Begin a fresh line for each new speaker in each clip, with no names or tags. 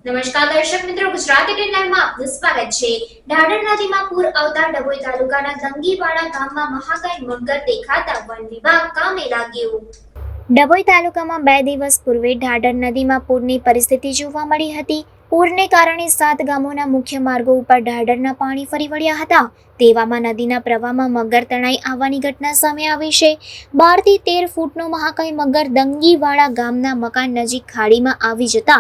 નમસ્કાર દર્શક મિત્રો, ગુજરાતી ટેન લાઈવમાં આપનું સ્વાગત છે। ઢાઢર નદીમાં પૂર આવતા ડભોઈ તાલુકાના દંગીવાડા ગામમાં મહાકાય મગર દેખાતા વન વિભાગ કામે લાગ્યું। ડભોઈ તાલુકામાં 2 દિવસ પૂર્વે ઢાઢર નદીમાં પૂરની પરિસ્થિતિ જોવા મળી હતી। પૂરને કારણે 7 ગામોના મુખ્ય માર્ગો ઉપર ઢાઢરના પાણી ફરી વળ્યા હતા। તેવામાં નદીના પ્રવાહમાં મગર તણાઈ આવવાની ઘટના સામે આવી છે। 12 થી 13 ફૂટનો મહાકાય મગર દંગીવાડા ગામના મકાન નજીક ખાડીમાં આવી જતા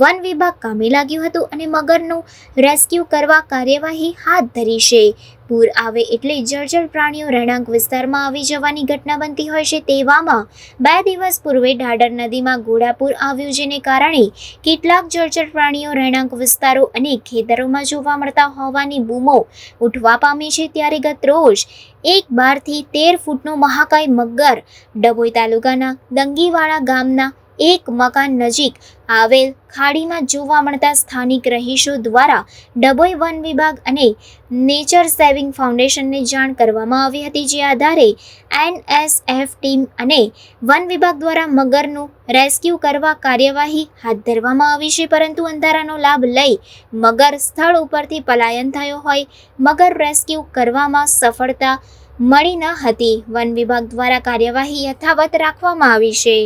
વન વિભાગ કામે લાગ્યું હતું અને મગરનું રેસ્ક્યુ કરવા કાર્યવાહી હાથ ધરી છે। પૂર આવે એટલે જળચર પ્રાણીઓ રહેણાંક વિસ્તારમાં આવી જવાની ઘટના બનતી હોય છે। તેવામાં 2 દિવસ પૂર્વે ઢાઢર નદીમાં ઘોડાપૂર આવ્યું, જેને કારણે કેટલાક જળચર પ્રાણીઓ રહેણાંક વિસ્તારો અને ખેતરોમાં જોવા મળતા હોવાની બૂમો ઉઠવા પામી છે। ત્યારે ગત રોજ 12 થી 13 ફૂટનો મહાકાય મગર ડભોઈ તાલુકાના દંગીવાડા ગામના એક મકાન નજીક આવેલ ખાડીમાં જોવા મળતા સ્થાનિક રહીશો દ્વારા ડભોઈ વન વિભાગ અને નેચર સેવિંગ ફાઉન્ડેશનને જાણ કરવામાં આવી હતી। જે આધારે NSF ટીમ અને વન વિભાગ દ્વારા મગરનું રેસ્ક્યુ કરવા કાર્યવાહી હાથ ધરવામાં આવી છે। પરંતુ અંધારાનો લાભ લઈ મગર સ્થળ ઉપરથી પલાયન થયો હોય મગર રેસ્ક્યુ કરવામાં સફળતા મળી ન હતી। વન વિભાગ દ્વારા કાર્યવાહી યથાવત રાખવામાં આવી છે।